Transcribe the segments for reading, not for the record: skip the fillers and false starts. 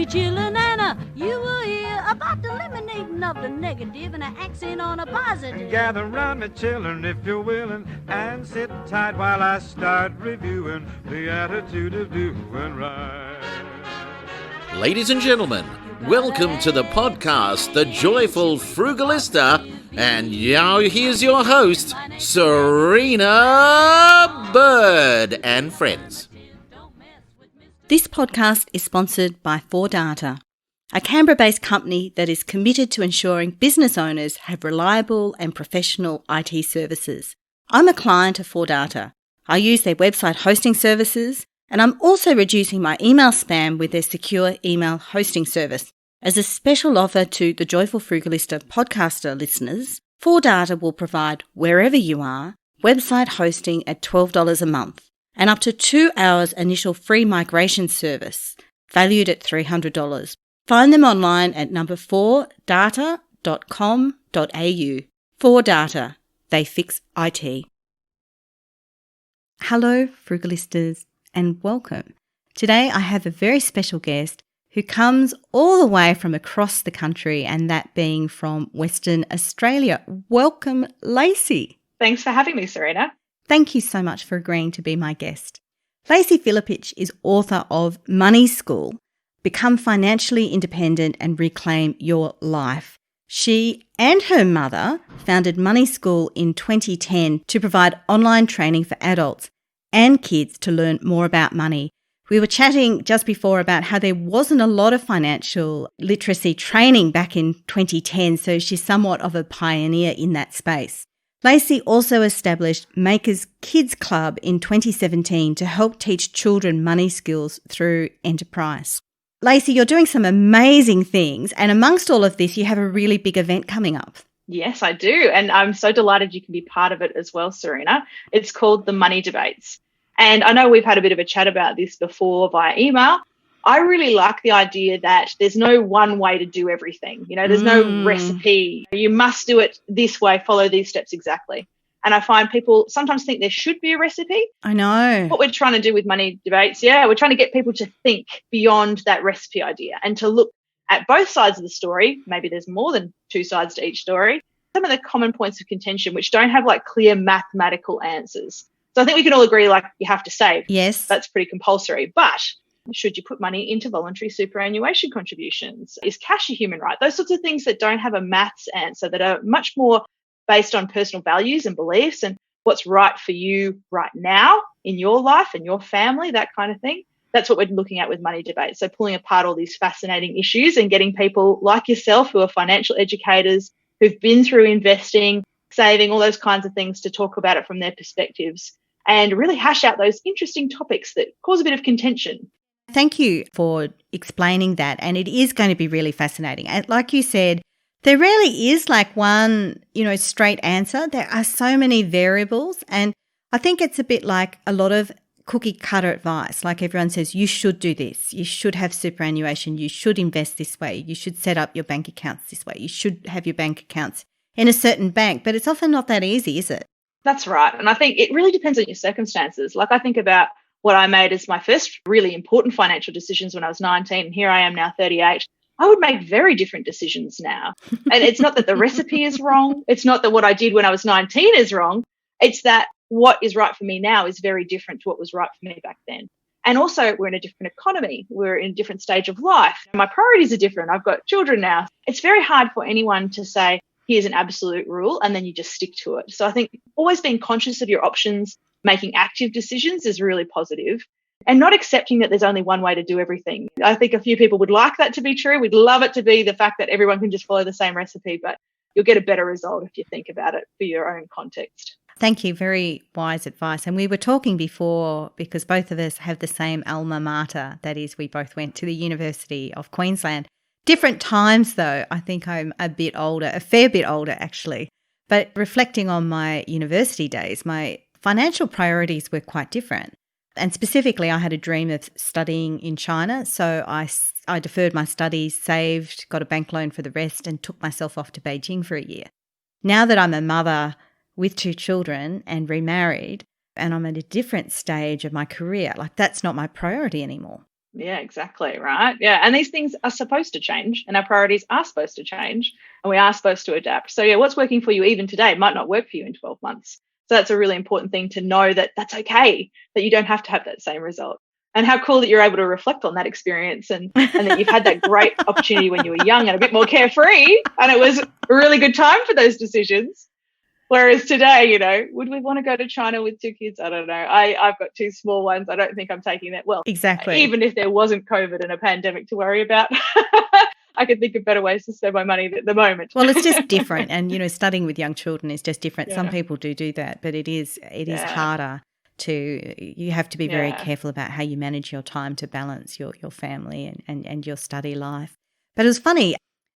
me chillin', and you will hear about the eliminating of the negative and an accent on a positive. Gather round me, children, if you're willing, and sit tight while I start reviewing the attitude of doing right. Ladies and gentlemen, welcome to the podcast, The Joyful Frugalista, and now here's your host, Serena Bird and friends. This podcast is sponsored by 4Data, a Canberra-based company that is committed to ensuring business owners have reliable and professional IT services. I'm a client of 4Data. I use their website hosting services, and I'm also reducing my email spam with their secure email hosting service. As a special offer to the Joyful Frugalista podcaster listeners, 4Data will provide, wherever you are, website hosting at $12 a month and up to 2 hours initial free migration service, valued at $300. Find them online at number 4data.com.au. 4Data, they fix IT. Hello, Frugalistas, and welcome. Today I have a very special guest who comes all the way from across the country, and that being from Western Australia. Welcome, Lacey. Thanks for having me, Serena. Thank you so much for agreeing to be my guest. Lacey Filipich is author of Money School, Become Financially Independent and Reclaim Your Life. She and her mother founded Money School in 2010 to provide online training for adults and kids to learn more about money. We were chatting just before about how there wasn't a lot of financial literacy training back in 2010, so she's somewhat of a pioneer in that space. Lacey also established Makers Kids Club in 2017 to help teach children money skills through enterprise. Lacey, you're doing some amazing things, and amongst all of this, you have a really big event coming up. Yes, I do. And I'm so delighted you can be part of it as well, Serena. It's called the Money Debates. And I know we've had a bit of a chat about this before via email. I really like the idea that there's no one way to do everything. You know, there's no recipe. You must do it this way, follow these steps exactly. And I find people sometimes think there should be a recipe. I know. What we're trying to do with Money Debates, we're trying to get people to think beyond that recipe idea and to look at both sides of the story. Maybe there's more than two sides to each story. Some of the common points of contention which don't have like clear mathematical answers. So I think we can all agree like you have to save. Yes. That's pretty compulsory. But should you put money into voluntary superannuation contributions? Is cash a human right? Those sorts of things that don't have a maths answer, that are much more based on personal values and beliefs and what's right for you right now in your life and your family, that kind of thing. That's what we're looking at with Money Debates. So pulling apart all these fascinating issues and getting people like yourself who are financial educators, who've been through investing, saving, all those kinds of things to talk about it from their perspectives and really hash out those interesting topics that cause a bit of contention. Thank you for explaining that. And it is going to be really fascinating. And like you said, there really is like one, straight answer. There are so many variables. And I think it's a bit like a lot of cookie cutter advice. Like everyone says, you should do this. You should have superannuation. You should invest this way. You should set up your bank accounts this way. You should have your bank accounts in a certain bank. But it's often not that easy, is it? That's right. And I think it really depends on your circumstances. Like I think about what I made as my first really important financial decisions when I was 19, and here I am now 38. I would make very different decisions now. And it's not that the recipe is wrong. It's not that what I did when I was 19 is wrong. It's that what is right for me now is very different to what was right for me back then. And also we're in a different economy. We're in a different stage of life. My priorities are different. I've got children now. It's very hard for anyone to say, here's an absolute rule, and then you just stick to it. So I think always being conscious of your options, making active decisions is really positive, and not accepting that there's only one way to do everything. I think a few people would like that to be true. We'd love it to be the fact that everyone can just follow the same recipe, but you'll get a better result if you think about it for your own context. Thank you. Very wise advice. And we were talking before because both of us have the same alma mater. That is, we both went to the University of Queensland. Different times though. I think I'm a bit older, a fair bit older actually. But reflecting on my university days, my financial priorities were quite different. And specifically, I had a dream of studying in China. So I deferred my studies, saved, got a bank loan for the rest, and took myself off to Beijing for a year. Now that I'm a mother with 2 children and remarried, and I'm at a different stage of my career, like that's not my priority anymore. Yeah, exactly. Right. Yeah. And these things are supposed to change and our priorities are supposed to change and we are supposed to adapt. So, yeah, what's working for you even today might not work for you in 12 months. So that's a really important thing to know, that that's okay, that you don't have to have that same result. And how cool that you're able to reflect on that experience and that you've had that great opportunity when you were young and a bit more carefree. And it was a really good time for those decisions. Whereas today, would we want to go to China with 2 kids? I don't know. I've got 2 small ones. I don't think I'm taking that. Well, Exactly. even if there wasn't COVID and a pandemic to worry about, I could think of better ways to spend my money at the moment. Well, it's just different. And, studying with young children is just different. Yeah. Some people do that, but it is harder you have to be very careful about how you manage your time to balance your family and your study life. But it was funny.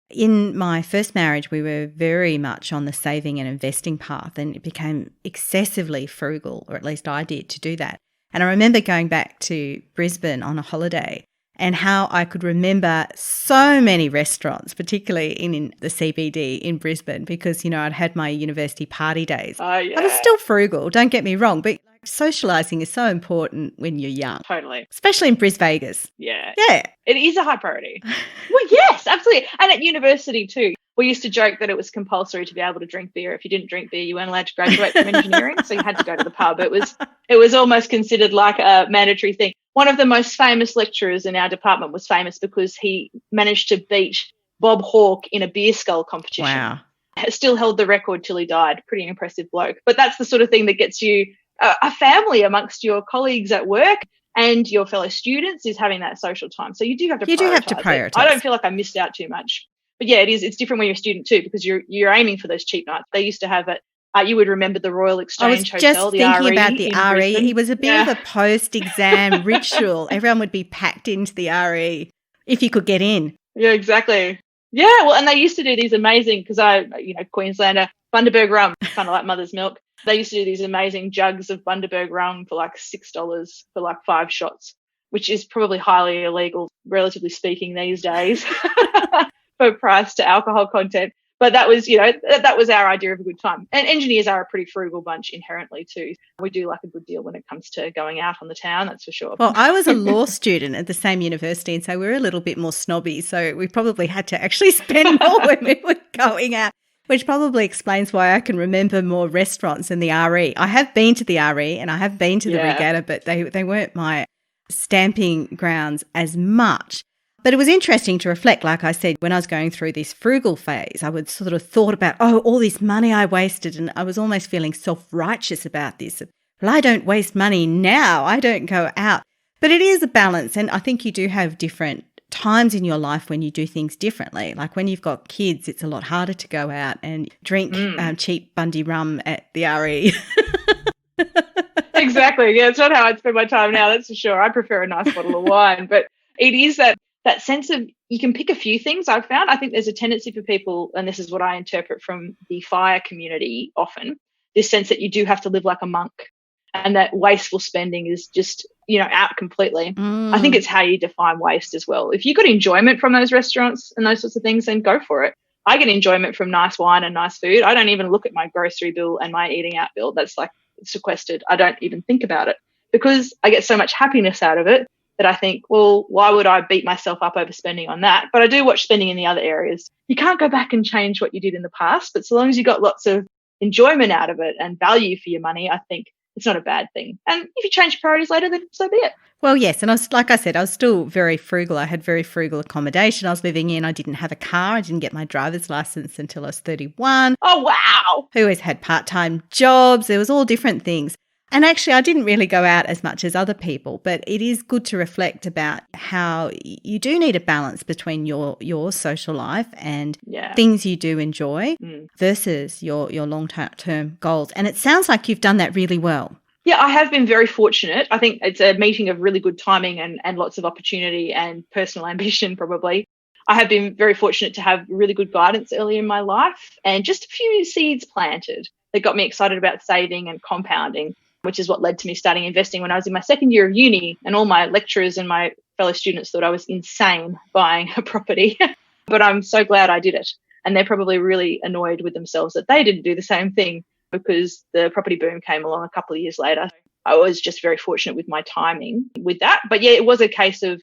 In my first marriage, we were very much on the saving and investing path, and it became excessively frugal, or at least I did, to do that. And I remember going back to Brisbane on a holiday and how I could remember so many restaurants, particularly in the CBD in Brisbane, because, I'd had my university party days. Oh, yeah. I was still frugal, don't get me wrong, but socialising is so important when you're young. Totally. Especially in Bris Vegas. Yeah. Yeah. It is a high priority. Well, yes, absolutely. And at university too, we used to joke that it was compulsory to be able to drink beer. If you didn't drink beer, you weren't allowed to graduate from engineering, so you had to go to the pub. It was almost considered like a mandatory thing. One of the most famous lecturers in our department was famous because he managed to beat Bob Hawke in a beer skull competition. Wow. Still held the record till he died. Pretty impressive bloke. But that's the sort of thing that gets you a family amongst your colleagues at work and your fellow students, is having that social time. So you do have to prioritize. I don't feel like I missed out too much. But yeah, it's different when you're a student too, because you're aiming for those cheap nights. They used to have it. You would remember the Royal Exchange Hotel, I was just thinking about the RE. Brisbane. It was a bit of a post-exam ritual. Everyone would be packed into the RE if you could get in. Yeah, exactly. Yeah, well, and they used to do these amazing, because Queenslander, Bundaberg rum, kind of like mother's milk. They used to do these amazing jugs of Bundaberg rum for like $6 for like 5 shots, which is probably highly illegal, relatively speaking, these days for price to alcohol content. But that was, that was our idea of a good time. And engineers are a pretty frugal bunch inherently too. We do like a good deal when it comes to going out on the town, that's for sure. Well, I was a law student at the same university, and so we were a little bit more snobby. So we probably had to actually spend more when we were going out, which probably explains why I can remember more restaurants in the RE. I have been to the RE and I have been to the Regatta, but they weren't my stamping grounds as much. But it was interesting to reflect, like I said, when I was going through this frugal phase, I would sort of thought about, all this money I wasted, and I was almost feeling self-righteous about this. Well, I don't waste money now. I don't go out. But it is a balance, and I think you do have different times in your life when you do things differently. Like when you've got kids, it's a lot harder to go out and drink cheap Bundy rum at the RE. Exactly. Yeah, it's not how I'd spend my time now, that's for sure. I prefer a nice bottle of wine. But it is that sense of, you can pick a few things I've found. I think there's a tendency for people, and this is what I interpret from the FIRE community often, this sense that you do have to live like a monk and that wasteful spending is just, out completely. I think it's how you define waste as well. If you got enjoyment from those restaurants and those sorts of things, then go for it. I get enjoyment from nice wine and nice food. I don't even look at my grocery bill and my eating out bill. That's like sequestered. I don't even think about it because I get so much happiness out of it that I think, well, why would I beat myself up over spending on that? But I do watch spending in the other areas. You can't go back and change what you did in the past, but so long as you got lots of enjoyment out of it and value for your money, I think it's not a bad thing. And if you change priorities later, then so be it. Well, yes. And like I said, I was still very frugal. I had very frugal accommodation I was living in. I didn't have a car. I didn't get my driver's license until I was 31. Oh, wow. I always had part-time jobs. There was all different things. And actually, I didn't really go out as much as other people, but it is good to reflect about how you do need a balance between your social life and things you do enjoy versus your long-term goals. And it sounds like you've done that really well. Yeah, I have been very fortunate. I think it's a meeting of really good timing and lots of opportunity and personal ambition probably. I have been very fortunate to have really good guidance early in my life and just a few seeds planted that got me excited about saving and compounding, which is what led to me starting investing when I was in my second year of uni, and all my lecturers and my fellow students thought I was insane buying a property. But I'm so glad I did it. And they're probably really annoyed with themselves that they didn't do the same thing because the property boom came along a couple of years later. I was just very fortunate with my timing with that. But yeah, it was a case of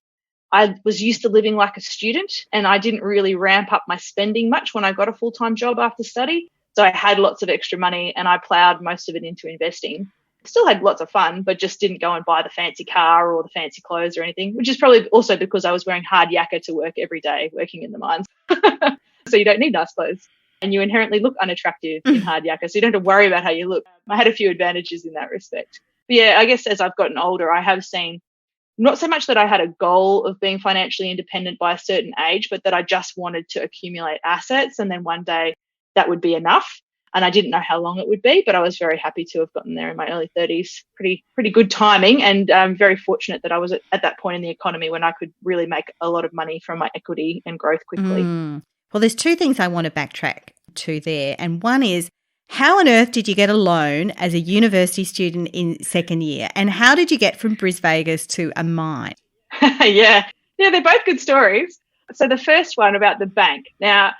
I was used to living like a student, and I didn't really ramp up my spending much when I got a full-time job after study. So I had lots of extra money and I plowed most of it into investing. Still had lots of fun, but just didn't go and buy the fancy car or the fancy clothes or anything, which is probably also because I was wearing hard yakka to work every day, working in the mines. So you don't need nice clothes. And you inherently look unattractive in hard yakka, so you don't have to worry about how you look. I had a few advantages in that respect. But yeah, I guess as I've gotten older, I have seen not so much that I had a goal of being financially independent by a certain age, but that I just wanted to accumulate assets, and then one day that would be enough. And I didn't know how long it would be, but I was very happy to have gotten there in my early 30s. Pretty good timing, and I'm very fortunate that I was at that point in the economy when I could really make a lot of money from my equity and growth quickly. Well, there's two things I want to backtrack to there. And one is, how on earth did you get a loan as a university student in second year? And how did you get from Bris Vegas to a mine? Yeah, they're both good stories. So the first one about the bank. Now,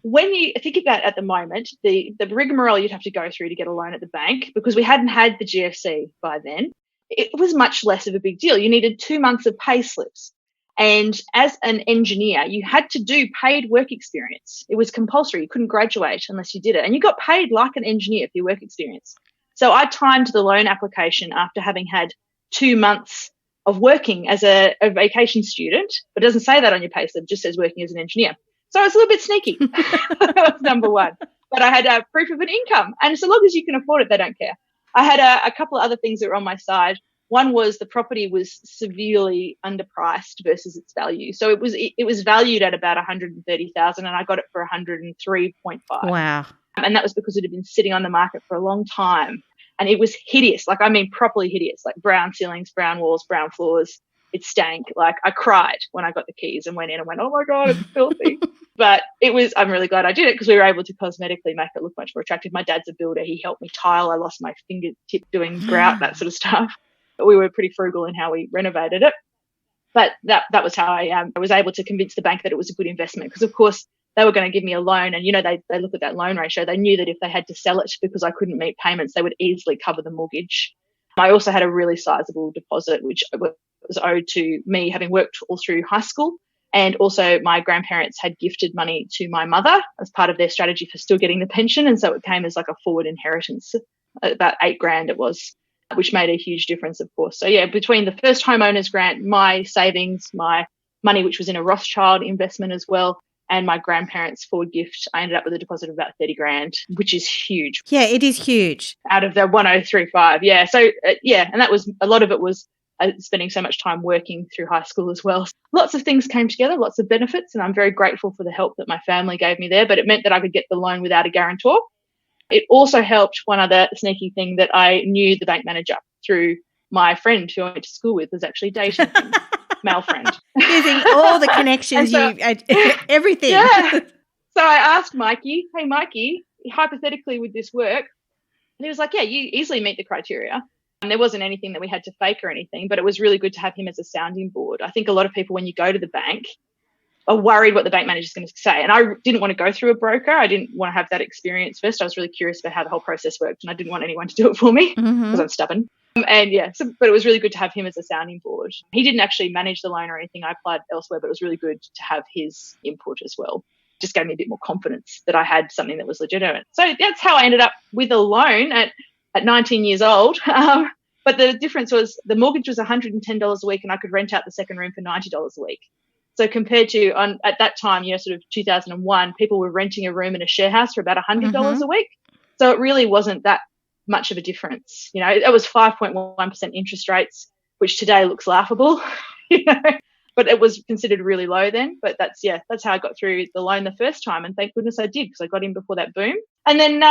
when you think about at the moment, the rigmarole you'd have to go through to get a loan at the bank, because we hadn't had the GFC by then, it was much less of a big deal. You needed 2 months of pay slips. And as an engineer, you had to do paid work experience. It was compulsory. You couldn't graduate unless you did it. And you got paid like an engineer for your work experience. So I timed the loan application after having had 2 months of working as a vacation student, but it doesn't say that on your payslip, it just says working as an engineer. So I was a little bit sneaky. That was number one. But I had proof of an income. And so long as you can afford it, they don't care. I had a couple of other things that were on my side. One was the property was severely underpriced versus its value. So it was valued at about 130,000 and I got it for 103.5. Wow. And that was because it had been sitting on the market for a long time. And it was hideous. Like, I mean, properly hideous, like brown ceilings, brown walls, brown floors. It stank. Like, I cried when I got the keys and went in and went, oh my God, it's filthy. But I'm really glad I did it because we were able to cosmetically make it look much more attractive. My dad's a builder. He helped me tile. I lost my fingertip doing grout, that sort of stuff. We were pretty frugal in how we renovated it. But that was how I was able to convince the bank that it was a good investment, because, of course, they were going to give me a loan. And, they look at that loan ratio. They knew that if they had to sell it because I couldn't meet payments, they would easily cover the mortgage. I also had a really sizable deposit, which was owed to me having worked all through high school. And also my grandparents had gifted money to my mother as part of their strategy for still getting the pension. And so it came as like a forward inheritance, about $8,000 it was, which made a huge difference, of course. So yeah, between the first homeowners grant, my savings, my money, which was in a Rothschild investment as well, and my grandparents' forward gift, I ended up with a deposit of about $30,000, which is huge. Yeah, it is huge. Out of the 1035. Yeah. So and that was, a lot of it was spending so much time working through high school as well. Lots of things came together, lots of benefits, and I'm very grateful for the help that my family gave me there, but it meant that I could get the loan without a guarantor. It also helped, one other sneaky thing, that I knew the bank manager through my friend who I went to school with was actually dating him, male friend. Using all the connections, everything. Yeah. So I asked Mikey, hey, Mikey, hypothetically, would this work? And he was like, yeah, you easily meet the criteria. And there wasn't anything that we had to fake or anything, but it was really good to have him as a sounding board. I think a lot of people, when you go to the bank, are worried what the bank manager is going to say. And I didn't want to go through a broker. I didn't want to have that experience first. I was really curious about how the whole process worked, and I didn't want anyone to do it for me because I'm stubborn. But it was really good to have him as a sounding board. He didn't actually manage the loan or anything. I applied elsewhere, but it was really good to have his input as well. Just gave me a bit more confidence that I had something that was legitimate. So that's how I ended up with a loan at 19 years old. But the difference was the mortgage was $110 a week and I could rent out the second room for $90 a week. So compared to at that time, sort of 2001, people were renting a room in a share house for about $100 a week. So it really wasn't that much of a difference. It was 5.1% interest rates, which today looks laughable, but it was considered really low then. But that's how I got through the loan the first time. And thank goodness I did, because I got in before that boom. And then,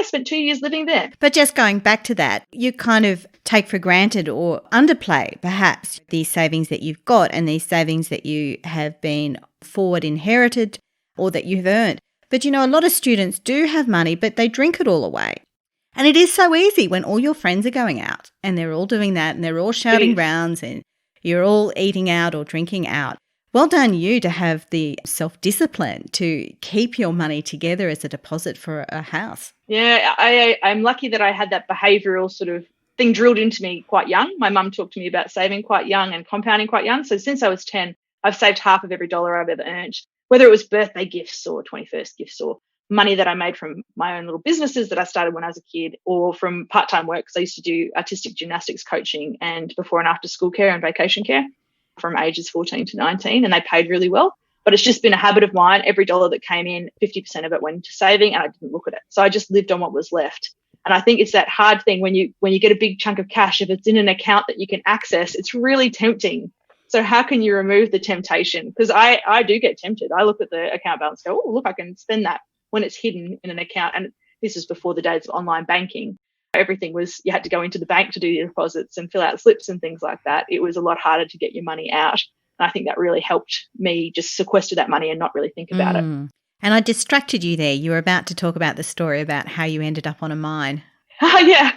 spent 2 years living there. But just going back to that, you kind of take for granted or underplay perhaps these savings that you've got and these savings that you have been forward inherited or that you've earned. But, a lot of students do have money, but they drink it all away. And it is so easy when all your friends are going out and they're all doing that and they're all shouting rounds and you're all eating out or drinking out. Well done you to have the self-discipline to keep your money together as a deposit for a house. Yeah, I'm lucky that I had that behavioural sort of thing drilled into me quite young. My mum talked to me about saving quite young and compounding quite young. So since I was 10, I've saved half of every dollar I've ever earned, whether it was birthday gifts or 21st gifts or money that I made from my own little businesses that I started when I was a kid, or from part-time work, because I used to do artistic gymnastics coaching and before and after school care and vacation care from ages 14 to 19, and they paid really well. But it's just been a habit of mine. Every dollar that came in, 50% of it went into saving, and I didn't look at it. So I just lived on what was left. And I think it's that hard thing when you get a big chunk of cash, if it's in an account that you can access, it's really tempting. So how can you remove the temptation? Because I do get tempted. I look at the account balance and go, oh, look, I can spend that when it's hidden in an account. And this is before the days of online banking. Everything was, you had to go into the bank to do your deposits and fill out slips and things like that. It was a lot harder to get your money out. And I think that really helped me just sequester that money and not really think about it. And I distracted you there. You were about to talk about the story about how you ended up on a mine. Yeah.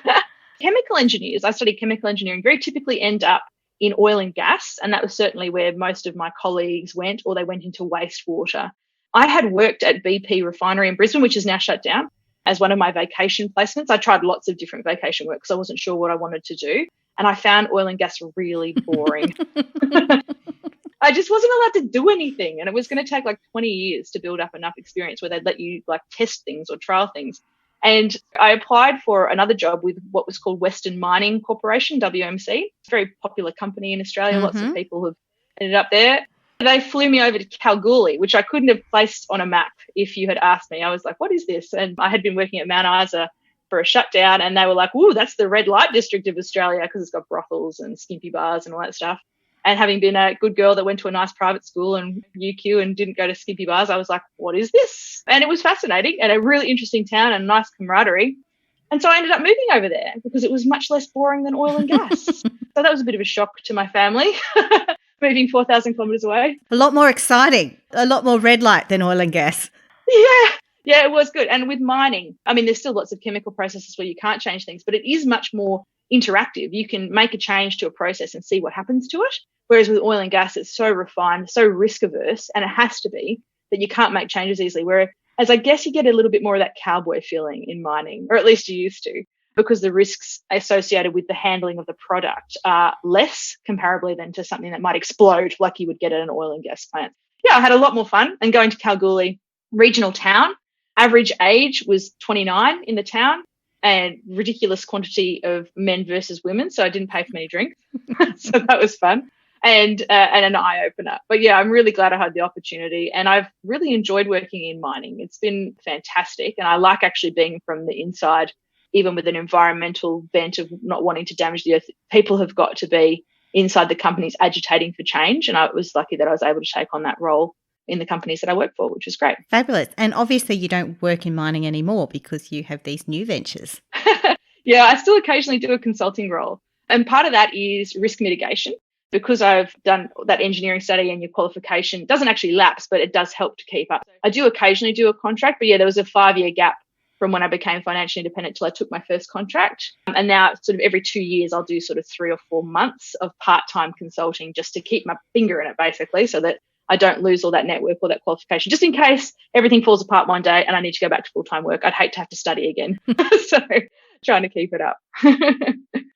Chemical engineers, I studied chemical engineering, very typically end up in oil and gas. And that was certainly where most of my colleagues went, or they went into wastewater. I had worked at BP Refinery in Brisbane, which is now shut down, as one of my vacation placements. I tried lots of different vacation work because I wasn't sure what I wanted to do. And I found oil and gas really boring. I just wasn't allowed to do anything. And it was going to take like 20 years to build up enough experience where they'd let you like test things or trial things. And I applied for another job with what was called Western Mining Corporation, WMC. It's a very popular company in Australia. Lots of people have ended up there. They flew me over to Kalgoorlie, which I couldn't have placed on a map if you had asked me. I was like, what is this? And I had been working at Mount Isa for a shutdown, and they were like, ooh, that's the red light district of Australia because it's got brothels and skimpy bars and all that stuff. And having been a good girl that went to a nice private school and UQ and didn't go to skimpy bars, I was like, what is this? And it was fascinating and a really interesting town and nice camaraderie. And so I ended up moving over there because it was much less boring than oil and gas. So that was a bit of a shock to my family. Moving 4,000 kilometres away. A lot more exciting, a lot more red light than oil and gas. Yeah, it was good. And with mining, I mean, there's still lots of chemical processes where you can't change things, but it is much more interactive. You can make a change to a process and see what happens to it. Whereas with oil and gas, it's so refined, so risk averse, and it has to be that you can't make changes easily. Whereas I guess you get a little bit more of that cowboy feeling in mining, or at least you used to, because the risks associated with the handling of the product are less comparably than to something that might explode like you would get at an oil and gas plant. Yeah, I had a lot more fun. And going to Kalgoorlie, regional town, average age was 29 in the town and ridiculous quantity of men versus women. So I didn't pay for many drinks. So that was fun and an eye-opener. But, yeah, I'm really glad I had the opportunity, and I've really enjoyed working in mining. It's been fantastic, and I like actually being from the inside, even with an environmental bent of not wanting to damage the earth. People have got to be inside the companies agitating for change, and I was lucky that I was able to take on that role in the companies that I work for, which was great. Fabulous. And obviously you don't work in mining anymore because you have these new ventures. Yeah, I still occasionally do a consulting role. And part of that is risk mitigation. Because I've done that engineering study and your qualification doesn't actually lapse, but it does help to keep up. I do occasionally do a contract, but yeah, there was a 5-year gap from when I became financially independent till I took my first contract. And now sort of every 2 years, I'll do sort of 3 or 4 months of part-time consulting just to keep my finger in it, basically, so that I don't lose all that network or that qualification, just in case everything falls apart one day and I need to go back to full-time work. I'd hate to have to study again. So trying to keep it up.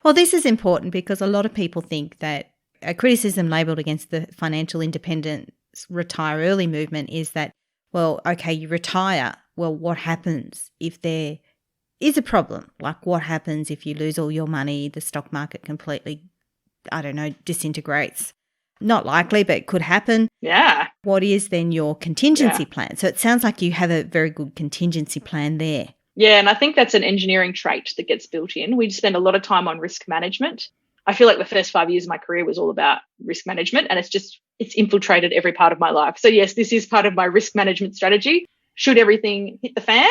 Well, this is important because a lot of people think that a criticism labelled against the financial independence retire early movement is that, well, okay, you retire. Well, what happens if there is a problem? Like what happens if you lose all your money, the stock market completely, disintegrates? Not likely, but it could happen. Yeah. What is then your contingency plan? So it sounds like you have a very good contingency plan there. Yeah, and I think that's an engineering trait that gets built in. We spend a lot of time on risk management. I feel like the first 5 years of my career was all about risk management, and it's infiltrated every part of my life. So yes, this is part of my risk management strategy. Should everything hit the fan,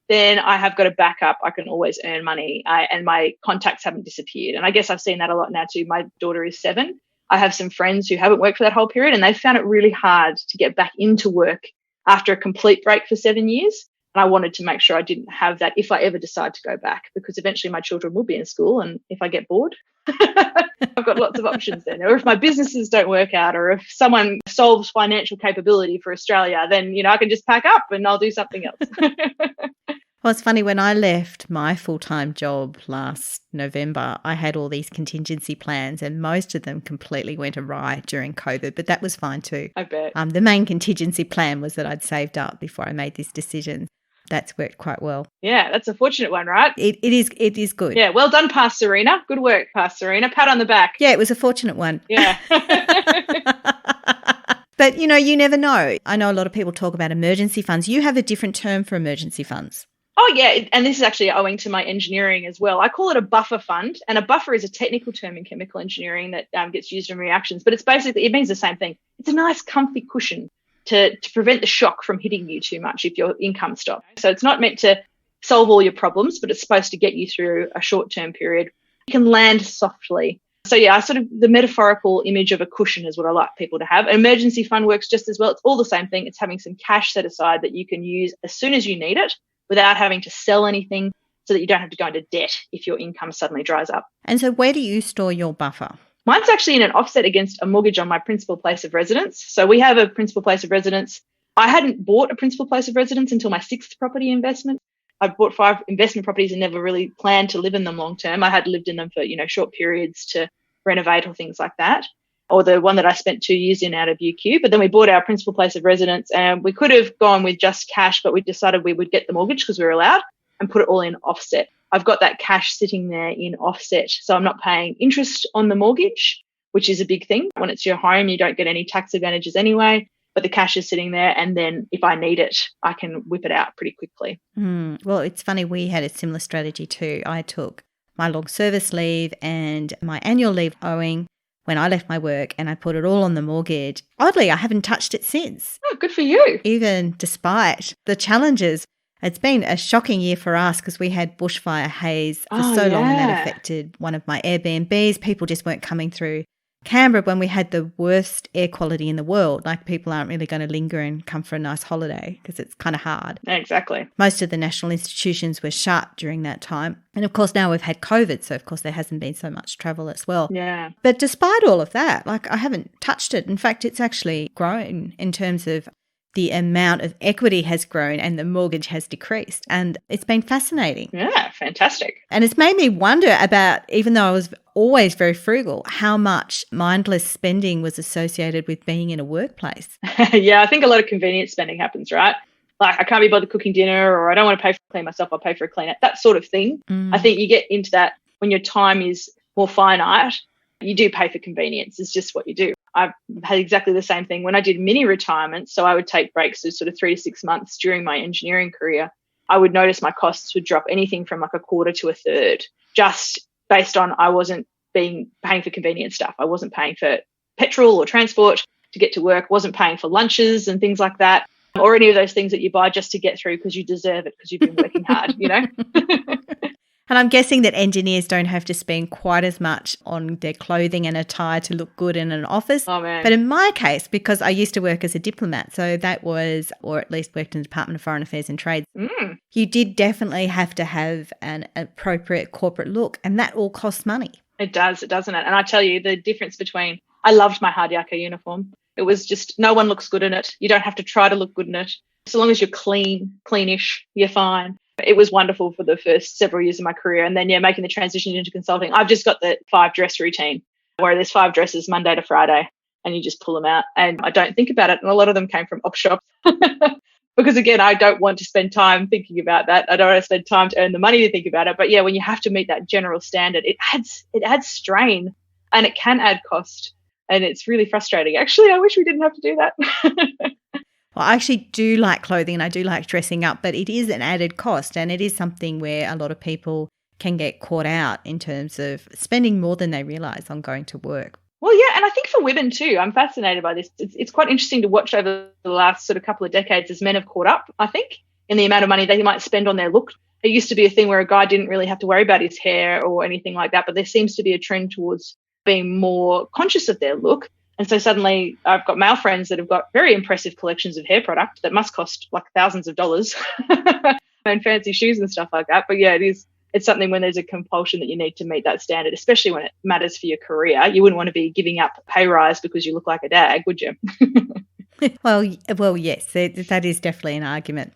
then I have got a backup. I can always earn money, and my contacts haven't disappeared. And I guess I've seen that a lot now too. My daughter is 7. I have some friends who haven't worked for that whole period, and they found it really hard to get back into work after a complete break for 7 years. And I wanted to make sure I didn't have that if I ever decide to go back, because eventually my children will be in school, and if I get bored, I've got lots of options then. Or if my businesses don't work out, or if someone solves financial capability for Australia, then, I can just pack up and I'll do something else. Well, it's funny, when I left my full-time job last November, I had all these contingency plans and most of them completely went awry during COVID, but that was fine too. I bet. The main contingency plan was that I'd saved up before I made this decision. That's worked quite well. Yeah, that's a fortunate one, right? It is good. Yeah, well done, Past Serena. Good work, Past Serena. Pat on the back. Yeah, it was a fortunate one. Yeah. But, you never know. I know a lot of people talk about emergency funds. You have a different term for emergency funds. Oh, yeah. And this is actually owing to my engineering as well. I call it a buffer fund. And a buffer is a technical term in chemical engineering that gets used in reactions. But it means the same thing. It's a nice, comfy cushion to prevent the shock from hitting you too much if your income stops. So it's not meant to solve all your problems, but it's supposed to get you through a short-term period. You can land softly. So, yeah, the metaphorical image of a cushion is what I like people to have. An emergency fund works just as well. It's all the same thing. It's having some cash set aside that you can use as soon as you need it without having to sell anything, so that you don't have to go into debt if your income suddenly dries up. And so where do you store your buffer? Mine's actually in an offset against a mortgage on my principal place of residence. So we have a principal place of residence. I hadn't bought a principal place of residence until my 6th property investment. I bought 5 investment properties and never really planned to live in them long term. I had lived in them for, short periods to renovate or things like that, or the one that I spent 2 years in out of UQ. But then we bought our principal place of residence and we could have gone with just cash, but we decided we would get the mortgage because we were allowed and put it all in offset. I've got that cash sitting there in offset. So I'm not paying interest on the mortgage, which is a big thing. When it's your home, you don't get any tax advantages anyway, but the cash is sitting there. And then if I need it, I can whip it out pretty quickly. Well, it's funny. We had a similar strategy too. I took my long service leave and my annual leave owing when I left my work, and I put it all on the mortgage. Oddly, I haven't touched it since. Oh, good for you. Even despite the challenges. It's been a shocking year for us because we had bushfire haze for long, and that affected one of my Airbnbs. People just weren't coming through Canberra when we had the worst air quality in the world. Like, people aren't really going to linger and come for a nice holiday because it's kind of hard. Exactly. Most of the national institutions were shut during that time. And of course, now we've had COVID. So of course, there hasn't been so much travel as well. Yeah. But despite all of that, I haven't touched it. In fact, it's actually grown in terms of the amount of equity has grown and the mortgage has decreased. And it's been fascinating. Yeah, fantastic. And it's made me wonder about, even though I was always very frugal, how much mindless spending was associated with being in a workplace. Yeah, I think a lot of convenience spending happens, right? Like, I can't be bothered cooking dinner, or I don't want to pay for a clean myself, I'll pay for a cleaner, that sort of thing. I think you get into that when your time is more finite, you do pay for convenience. It's just what you do. I've had exactly the same thing when I did mini retirement. So I would take breaks of sort of 3 to 6 months during my engineering career. I would notice my costs would drop anything from like a quarter to a third, just based on I wasn't paying for convenience stuff. I wasn't paying for petrol or transport to get to work, wasn't paying for lunches and things like that, or any of those things that you buy just to get through because you deserve it because you've been working hard, And I'm guessing that engineers don't have to spend quite as much on their clothing and attire to look good in an office. Oh, man. But in my case, because I used to work as a diplomat, so that was, or at least worked in the Department of Foreign Affairs and Trade, you did definitely have to have an appropriate corporate look, and that all costs money. It does, doesn't it? And I tell you, the difference between, I loved my hard yakka uniform. It was just, no one looks good in it. You don't have to try to look good in it. So long as you're cleanish, you're fine. It was wonderful for the first several years of my career. And then, making the transition into consulting, I've just got the 5-dress routine where there's 5 dresses Monday to Friday and you just pull them out. And I don't think about it. And a lot of them came from op shops because, again, I don't want to spend time thinking about that. I don't want to spend time to earn the money to think about it. But, yeah, when you have to meet that general standard, it adds strain and it can add cost. And it's really frustrating. Actually, I wish we didn't have to do that. Well, I actually do like clothing and I do like dressing up, but it is an added cost, and it is something where a lot of people can get caught out in terms of spending more than they realise on going to work. Well, yeah, and I think for women too, I'm fascinated by this. It's quite interesting to watch over the last sort of couple of decades as men have caught up, I think, in the amount of money they might spend on their look. It used to be a thing where a guy didn't really have to worry about his hair or anything like that, but there seems to be a trend towards being more conscious of their look. And so suddenly I've got male friends that have got very impressive collections of hair product that must cost like thousands of dollars and fancy shoes and stuff like that. But yeah, it's something when there's a compulsion that you need to meet that standard, especially when it matters for your career. You wouldn't want to be giving up a pay rise because you look like a dag, would you? Well, yes, that is definitely an argument.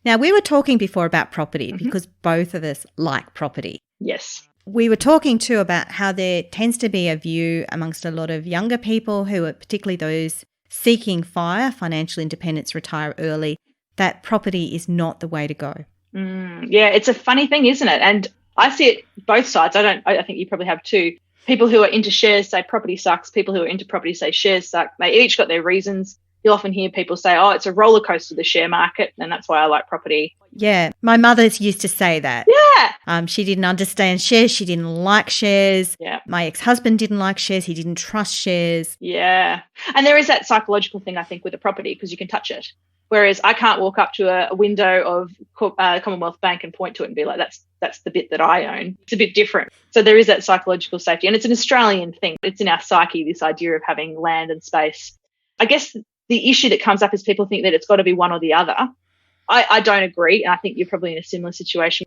Now, we were talking before about property because both of us like property. Yes. We were talking too about how there tends to be a view amongst a lot of younger people who are particularly those seeking financial independence, retire early, that property is not the way to go. Yeah, it's a funny thing, isn't it? And I see it both sides. I think you probably have too. People who are into shares say property sucks. People who are into property say shares suck. They each got their reasons. You'll often hear people say, oh, it's a roller coaster, the share market, and that's why I like property. Yeah, my mother used to say that. Yeah. She didn't understand shares. She didn't like shares. Yeah. My ex-husband didn't like shares. He didn't trust shares. Yeah. And there is that psychological thing, I think, with a property because you can touch it. Whereas I can't walk up to a window of Commonwealth Bank and point to it and be like, that's the bit that I own. It's a bit different. So there is that psychological safety. And it's an Australian thing. It's in our psyche, this idea of having land and space. I guess the issue that comes up is people think that it's got to be one or the other. I don't agree. And I think you're probably in a similar situation.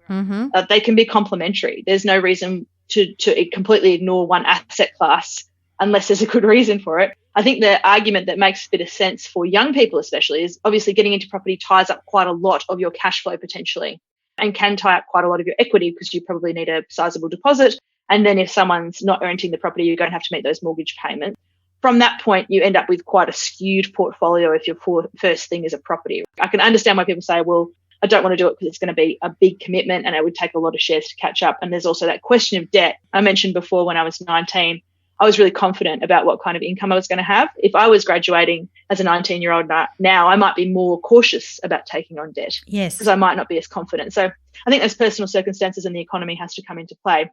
They can be complementary. There's no reason to completely ignore one asset class unless there's a good reason for it. I think the argument that makes a bit of sense for young people especially is obviously getting into property ties up quite a lot of your cash flow potentially and can tie up quite a lot of your equity because you probably need a sizable deposit. And then if someone's not renting the property, you're going to have to meet those mortgage payments. From that point, you end up with quite a skewed portfolio if your first thing is a property. I can understand why people say, well, I don't want to do it because it's going to be a big commitment and it would take a lot of shares to catch up. And there's also that question of debt. I mentioned before when I was 19, I was really confident about what kind of income I was going to have. If I was graduating as a 19-year-old now, I might be more cautious about taking on debt. Yes. Because I might not be as confident. So I think those personal circumstances and the economy has to come into play.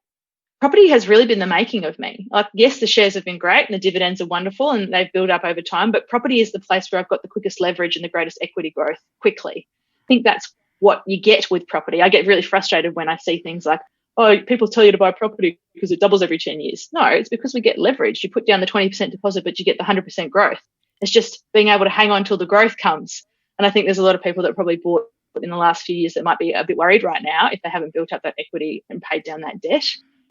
Property has really been the making of me. Like, yes, the shares have been great and the dividends are wonderful and they've built up over time, but property is the place where I've got the quickest leverage and the greatest equity growth quickly. I think that's what you get with property. I get really frustrated when I see things like, oh, people tell you to buy property because it doubles every 10 years. No, it's because we get leverage. You put down the 20% deposit, but you get the 100% growth. It's just being able to hang on till the growth comes. And I think there's a lot of people that probably bought in the last few years that might be a bit worried right now if they haven't built up that equity and paid down that debt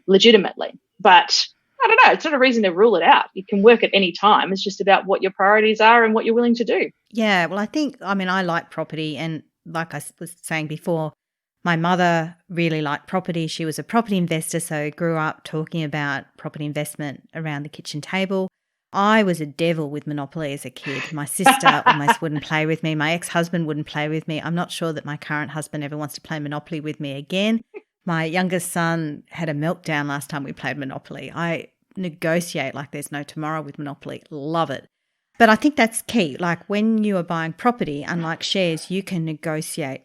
legitimately. But I don't know, it's not a reason to rule it out. You can work at any time. It's just about what your priorities are and what you're willing to do. Yeah, well, I like property. And like I was saying before, my mother really liked property. She was a property investor, so grew up talking about property investment around the kitchen table. I was a devil with Monopoly as a kid. My sister almost wouldn't play with me. My ex-husband wouldn't play with me. I'm not sure that my current husband ever wants to play Monopoly with me again. My youngest son had a meltdown last time we played Monopoly. I negotiate like there's no tomorrow with Monopoly. Love it. But I think that's key. Like when you are buying property, unlike shares, you can negotiate.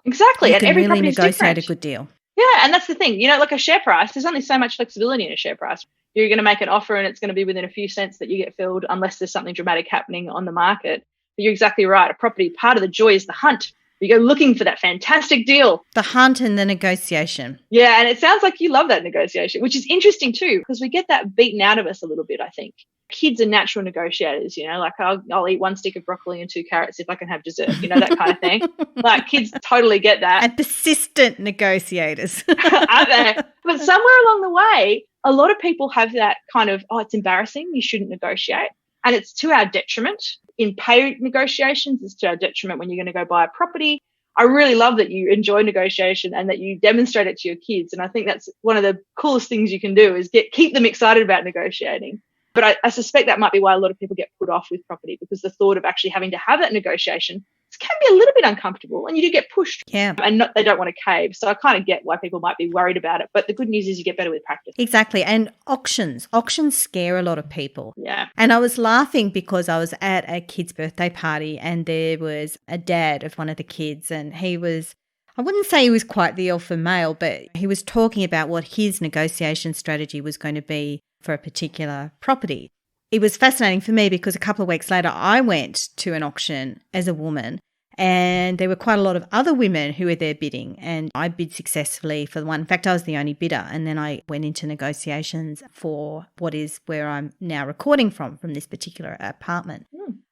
Exactly. You and can every really property is negotiate different. a good deal. Yeah, and that's the thing. Like a share price, there's only so much flexibility in a share price. You're going to make an offer and it's going to be within a few cents that you get filled unless there's something dramatic happening on the market. But you're exactly right. A property, part of the joy is the hunt. You go looking for that fantastic deal. The hunt and the negotiation. Yeah, and it sounds like you love that negotiation, which is interesting too, because we get that beaten out of us a little bit, I think. Kids are natural negotiators, like I'll eat one stick of broccoli and 2 carrots if I can have dessert, that kind of thing. Like kids totally get that. And persistent negotiators. Are they? But somewhere along the way, a lot of people have that kind of, it's embarrassing, you shouldn't negotiate. And it's to our detriment. In pay negotiations, it's to our detriment when you're going to go buy a property. I really love that you enjoy negotiation and that you demonstrate it to your kids. And I think that's one of the coolest things you can do is keep them excited about negotiating. But I suspect that might be why a lot of people get put off with property, because the thought of actually having to have that negotiation can be a little bit uncomfortable and you do get pushed. Yeah. And they don't want to cave. So I kind of get why people might be worried about it. But the good news is you get better with practice. Exactly. And auctions scare a lot of people. Yeah. And I was laughing because I was at a kid's birthday party and there was a dad of one of the kids and he was, I wouldn't say he was quite the alpha male, but he was talking about what his negotiation strategy was going to be for a particular property. It was fascinating for me because a couple of weeks later I went to an auction as a woman and there were quite a lot of other women who were there bidding and I bid successfully for the one. In fact, I was the only bidder and then I went into negotiations for what is where I'm now recording from this particular apartment.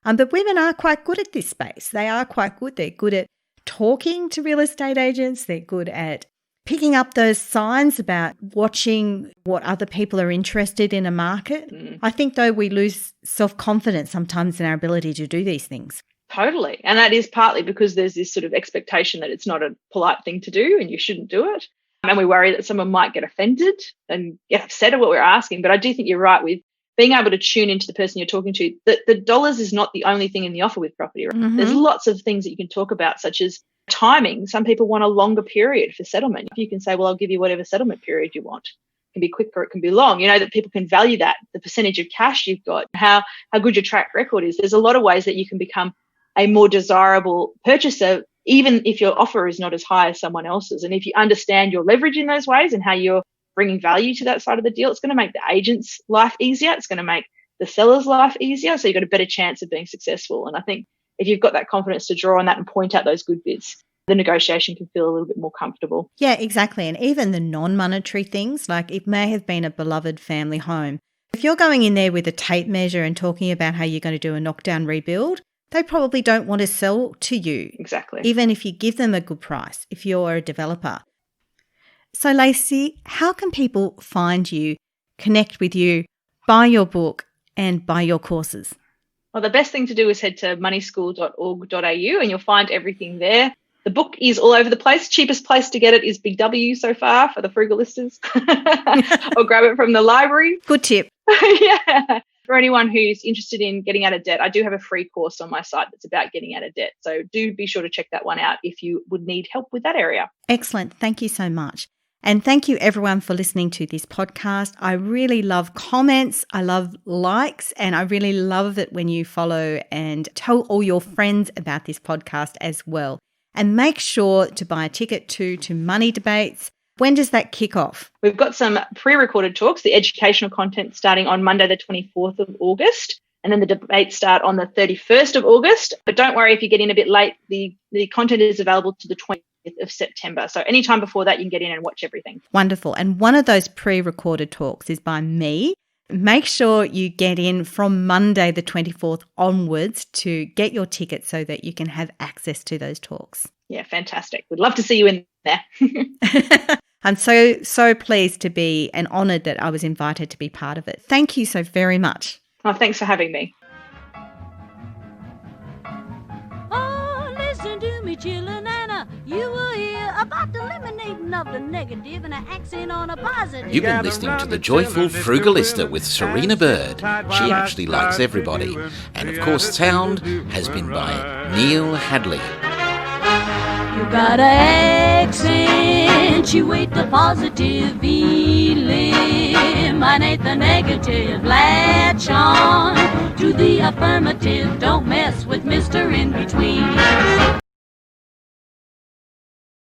But women are quite good at this space. They are quite good. They're good at talking to real estate agents. They're good at picking up those signs about watching what other people are interested in a market. I think, though, we lose self-confidence sometimes in our ability to do these things. Totally. And that is partly because there's this sort of expectation that it's not a polite thing to do and you shouldn't do it. And we worry that someone might get offended and get upset at what we're asking. But I do think you're right with being able to tune into the person you're talking to. The dollars is not the only thing in the offer with property. Right? There's lots of things that you can talk about, such as timing. Some people want a longer period for settlement. You can say, well, I'll give you whatever settlement period you want. It can be quick or it can be long. You know, that people can value that, the percentage of cash you've got, how good your track record is. There's a lot of ways that you can become a more desirable purchaser, even if your offer is not as high as someone else's. And if you understand your leverage in those ways and how you're bringing value to that side of the deal, it's going to make the agent's life easier. It's going to make the seller's life easier. So you've got a better chance of being successful. And I think if you've got that confidence to draw on that and point out those good bits, the negotiation can feel a little bit more comfortable. Yeah, exactly. And even the non-monetary things, like it may have been a beloved family home. If you're going in there with a tape measure and talking about how you're going to do a knockdown rebuild, they probably don't want to sell to you. Exactly. Even if you give them a good price, if you're a developer. So, Lacey, how can people find you, connect with you, buy your book and buy your courses? Well, the best thing to do is head to moneyschool.org.au and you'll find everything there. The book is all over the place. Cheapest place to get it is Big W so far for the frugalisters, or grab it from the library. Good tip. Yeah. For anyone who's interested in getting out of debt, I do have a free course on my site that's about getting out of debt. So do be sure to check that one out if you would need help with that area. Excellent. Thank you so much. And thank you everyone for listening to this podcast. I really love comments. I love likes, and I really love it when you follow and tell all your friends about this podcast as well. And make sure to buy a ticket to Money Debates. When does that kick off? We've got some pre-recorded talks, the educational content starting on Monday, the 24th of August, and then the debates start on the 31st of August. But don't worry if you get in a bit late, the content is available to the 20th of September. So anytime before that, you can get in and watch everything. Wonderful. And one of those pre-recorded talks is by me. Make sure you get in from Monday, the 24th onwards to get your ticket so that you can have access to those talks. Yeah, fantastic. We'd love to see you in there. I'm so pleased to be and honoured that I was invited to be part of it. Thank you so very much. Oh, thanks for having me. Oh, listen to me, chillin' Anna. You will hear about the eliminating of the negative and an accent on a positive. You've been listening to The Joyful Frugalista with Serena Bird. She actually likes everybody. And of course, sound has been by Neil Hadley. You gotta accentuate the positive, eliminate the negative, latch on to the affirmative, don't mess with Mr. In Between.